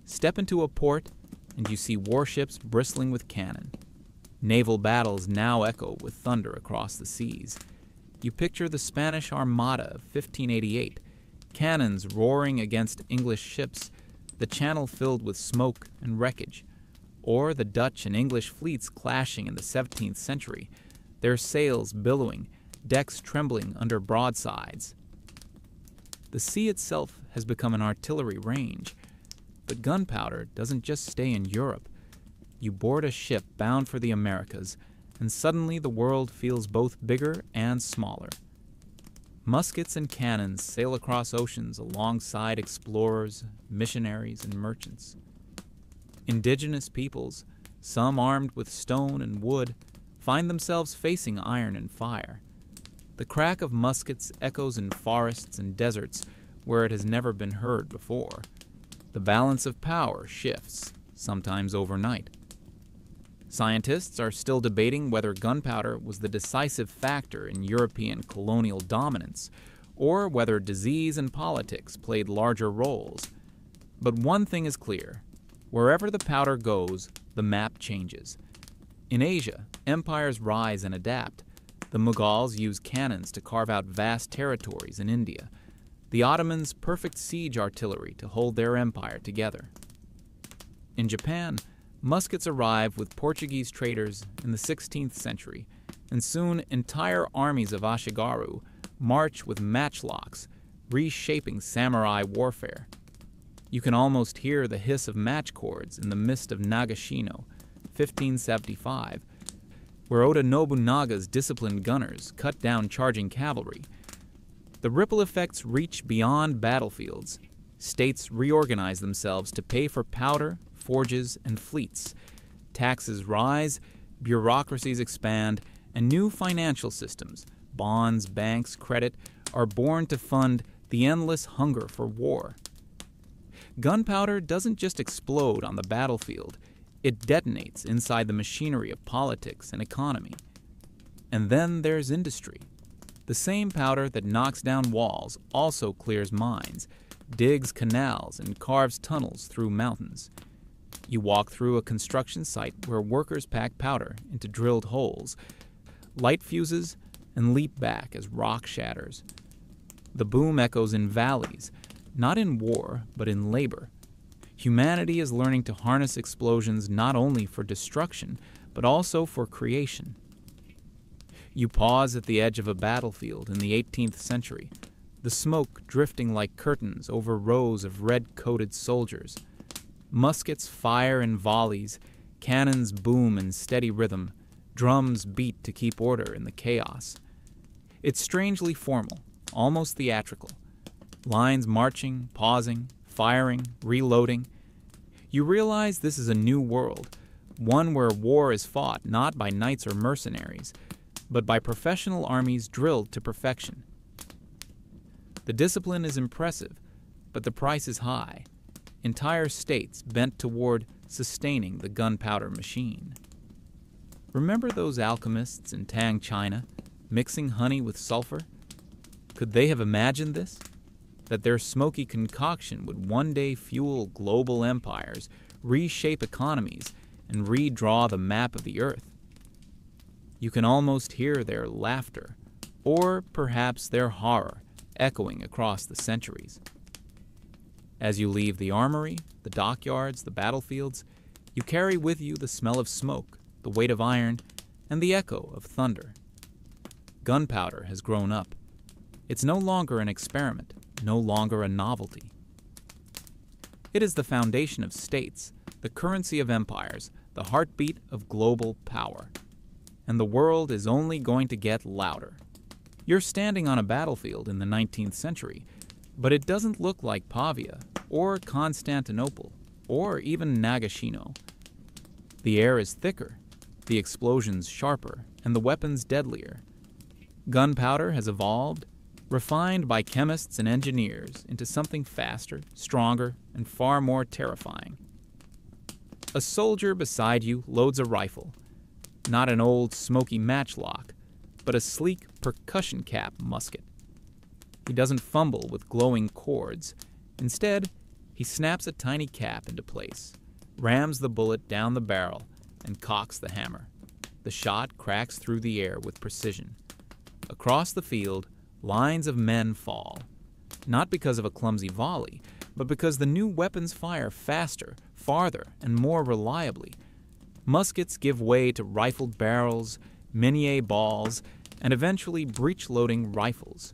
Step into a port, and you see warships bristling with cannon. Naval battles now echo with thunder across the seas. You picture the Spanish Armada of 1588, cannons roaring against English ships, the channel filled with smoke and wreckage, or the Dutch and English fleets clashing in the 17th century, their sails billowing, decks trembling under broadsides. The sea itself has become an artillery range, but gunpowder doesn't just stay in Europe. You board a ship bound for the Americas, and suddenly the world feels both bigger and smaller. Muskets and cannons sail across oceans alongside explorers, missionaries, and merchants. Indigenous peoples, some armed with stone and wood, find themselves facing iron and fire. The crack of muskets echoes in forests and deserts where it has never been heard before. The balance of power shifts, sometimes overnight. Scientists are still debating whether gunpowder was the decisive factor in European colonial dominance, or whether disease and politics played larger roles. But one thing is clear: wherever the powder goes, the map changes. In Asia, empires rise and adapt. The Mughals use cannons to carve out vast territories in India. The Ottomans perfect siege artillery to hold their empire together. In Japan, muskets arrive with Portuguese traders in the 16th century, and soon entire armies of Ashigaru march with matchlocks, reshaping samurai warfare. You can almost hear the hiss of match cords in the mist of Nagashino, 1575, where Oda Nobunaga's disciplined gunners cut down charging cavalry. The ripple effects reach beyond battlefields. States reorganize themselves to pay for powder, forges, and fleets. Taxes rise, bureaucracies expand, and new financial systems, bonds, banks, credit, are born to fund the endless hunger for war. Gunpowder doesn't just explode on the battlefield, it detonates inside the machinery of politics and economy. And then there's industry. The same powder that knocks down walls also clears mines, digs canals, and carves tunnels through mountains. You walk through a construction site where workers pack powder into drilled holes, light fuses, and leap back as rock shatters. The boom echoes in valleys, not in war, but in labor. Humanity is learning to harness explosions not only for destruction, but also for creation. You pause at the edge of a battlefield in the 18th century, the smoke drifting like curtains over rows of red-coated soldiers. Muskets fire in volleys, cannons boom in steady rhythm, drums beat to keep order in the chaos. It's strangely formal, almost theatrical. Lines marching, pausing, firing, reloading. You realize this is a new world, one where war is fought not by knights or mercenaries, but by professional armies drilled to perfection. The discipline is impressive, but the price is high. Entire states bent toward sustaining the gunpowder machine. Remember those alchemists in Tang, China, mixing honey with sulfur? Could they have imagined this? That their smoky concoction would one day fuel global empires, reshape economies, and redraw the map of the earth? You can almost hear their laughter, or perhaps their horror, echoing across the centuries. As you leave the armory, the dockyards, the battlefields, you carry with you the smell of smoke, the weight of iron, and the echo of thunder. Gunpowder has grown up. It's no longer an experiment, no longer a novelty. It is the foundation of states, the currency of empires, the heartbeat of global power. And the world is only going to get louder. You're standing on a battlefield in the 19th century, but it doesn't look like Pavia, or Constantinople, or even Nagashino. The air is thicker, the explosions sharper, and the weapons deadlier. Gunpowder has evolved, refined by chemists and engineers into something faster, stronger, and far more terrifying. A soldier beside you loads a rifle, not an old smoky matchlock, but a sleek percussion cap musket. He doesn't fumble with glowing cords. Instead, he snaps a tiny cap into place, rams the bullet down the barrel, and cocks the hammer. The shot cracks through the air with precision. Across the field, lines of men fall, not because of a clumsy volley, but because the new weapons fire faster, farther, and more reliably. Muskets give way to rifled barrels, Minier balls, and eventually breech-loading rifles.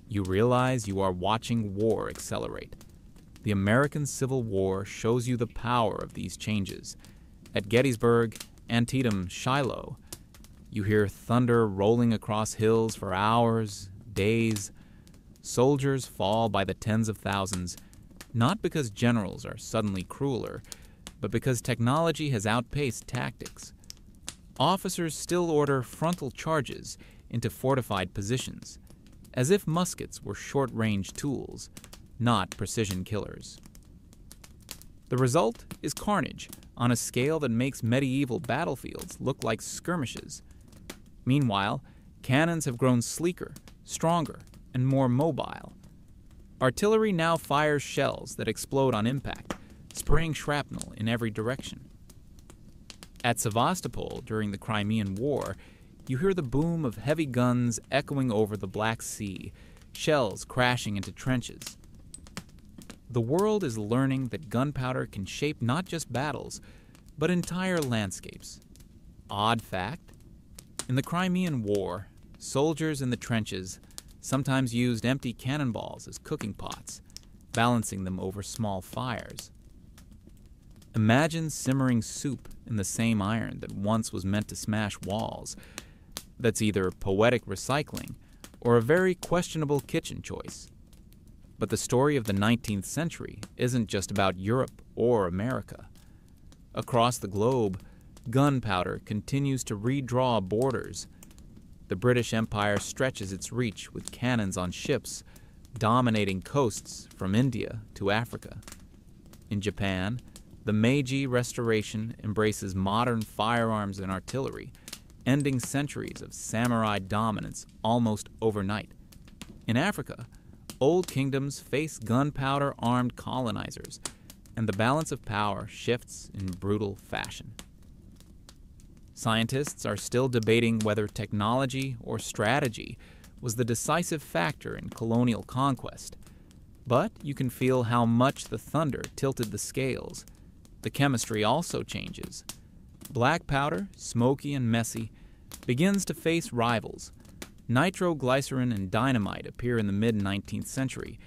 You realize you are watching war accelerate. The American Civil War shows you the power of these changes. At Gettysburg, Antietam, Shiloh, you hear thunder rolling across hills for hours, days. Soldiers fall by the tens of thousands, not because generals are suddenly crueler, but because technology has outpaced tactics. Officers still order frontal charges into fortified positions, as if muskets were short-range tools, not precision killers. The result is carnage on a scale that makes medieval battlefields look like skirmishes. Meanwhile, cannons have grown sleeker, stronger, and more mobile. Artillery now fires shells that explode on impact, spraying shrapnel in every direction. At Sevastopol during the Crimean War, you hear the boom of heavy guns echoing over the Black Sea, shells crashing into trenches. The world is learning that gunpowder can shape not just battles, but entire landscapes. Odd fact: in the Crimean War, soldiers in the trenches sometimes used empty cannonballs as cooking pots, balancing them over small fires. Imagine simmering soup in the same iron that once was meant to smash walls. That's either poetic recycling or a very questionable kitchen choice. But the story of the 19th century isn't just about Europe or America. Across the globe, gunpowder continues to redraw borders. The British Empire stretches its reach with cannons on ships, dominating coasts from India to Africa. In Japan, the Meiji Restoration embraces modern firearms and artillery, ending centuries of samurai dominance almost overnight. In Africa, old kingdoms face gunpowder-armed colonizers, and the balance of power shifts in brutal fashion. Scientists are still debating whether technology or strategy was the decisive factor in colonial conquest, but you can feel how much the thunder tilted the scales. The chemistry also changes. Black powder, smoky and messy, begins to face rivals. Nitroglycerin and dynamite appear in the mid-19th century,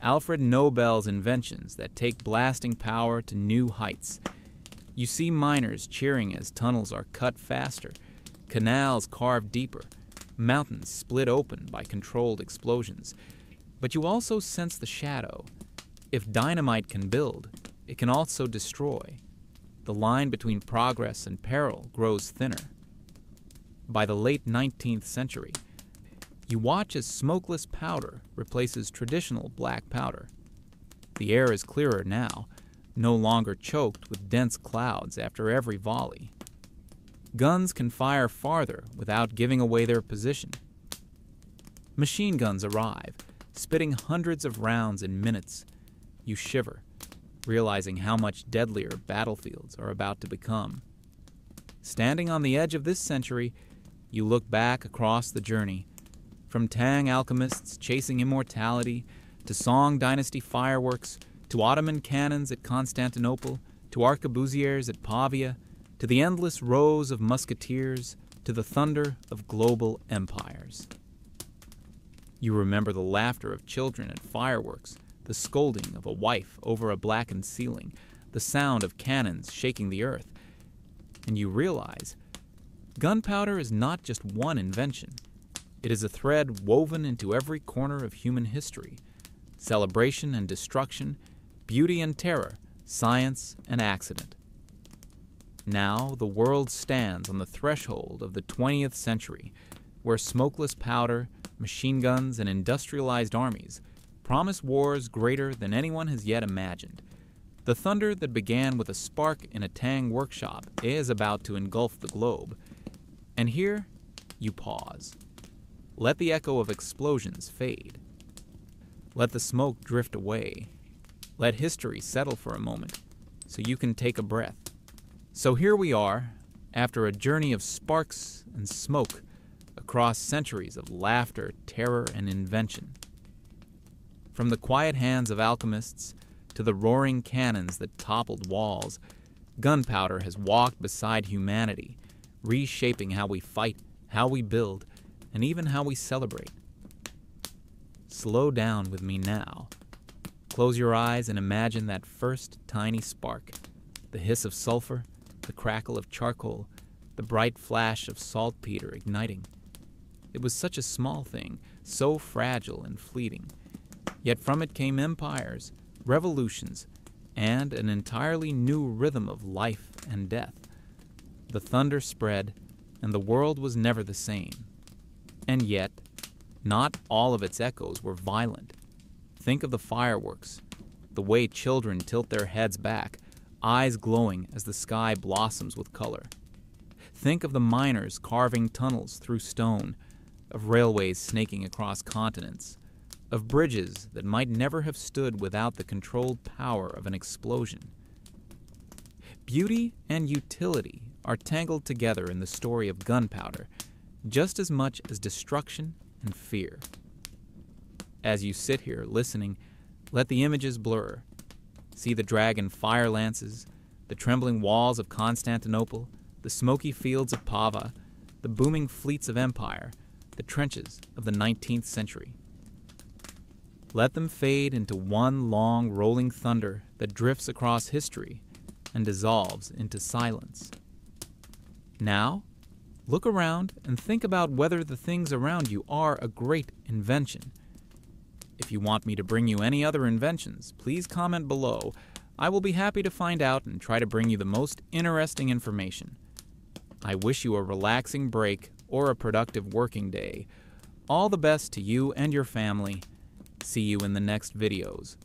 Alfred Nobel's inventions that take blasting power to new heights. You see miners cheering as tunnels are cut faster, canals carved deeper, mountains split open by controlled explosions. But you also sense the shadow. If dynamite can build, it can also destroy. The line between progress and peril grows thinner. By the late 19th century, you watch as smokeless powder replaces traditional black powder. The air is clearer now, no longer choked with dense clouds after every volley. Guns can fire farther without giving away their position. Machine guns arrive, spitting hundreds of rounds in minutes. You shiver, realizing how much deadlier battlefields are about to become. Standing on the edge of this century, you look back across the journey. From Tang alchemists chasing immortality, to Song dynasty fireworks, to Ottoman cannons at Constantinople, to arquebusiers at Pavia, to the endless rows of musketeers, to the thunder of global empires. You remember the laughter of children at fireworks, the scolding of a wife over a blackened ceiling, the sound of cannons shaking the earth. And you realize, gunpowder is not just one invention. It is a thread woven into every corner of human history. Celebration and destruction, beauty and terror, science and accident. Now the world stands on the threshold of the 20th century, where smokeless powder, machine guns, and industrialized armies promise wars greater than anyone has yet imagined. The thunder that began with a spark in a Tang workshop is about to engulf the globe. And here, you pause. Let the echo of explosions fade. Let the smoke drift away. Let history settle for a moment, so you can take a breath. So here we are, after a journey of sparks and smoke, across centuries of laughter, terror, and invention. From the quiet hands of alchemists to the roaring cannons that toppled walls, gunpowder has walked beside humanity, reshaping how we fight, how we build, and even how we celebrate. Slow down with me now. Close your eyes and imagine that first tiny spark, the hiss of sulfur, the crackle of charcoal, the bright flash of saltpeter igniting. It was such a small thing, so fragile and fleeting. Yet from it came empires, revolutions, and an entirely new rhythm of life and death. The thunder spread, and the world was never the same. And yet, not all of its echoes were violent. Think of the fireworks, the way children tilt their heads back, eyes glowing as the sky blossoms with color. Think of the miners carving tunnels through stone, of railways snaking across continents, of bridges that might never have stood without the controlled power of an explosion. Beauty and utility are tangled together in the story of gunpowder, just as much as destruction and fear. As you sit here listening, let the images blur. See the dragon fire lances, the trembling walls of Constantinople, the smoky fields of Pava, the booming fleets of empire, the trenches of the 19th century. Let them fade into one long rolling thunder that drifts across history and dissolves into silence. Now, look around and think about whether the things around you are a great invention. If you want me to bring you any other inventions, please comment below. I will be happy to find out and try to bring you the most interesting information. I wish you a relaxing break or a productive working day. All the best to you and your family. See you in the next videos.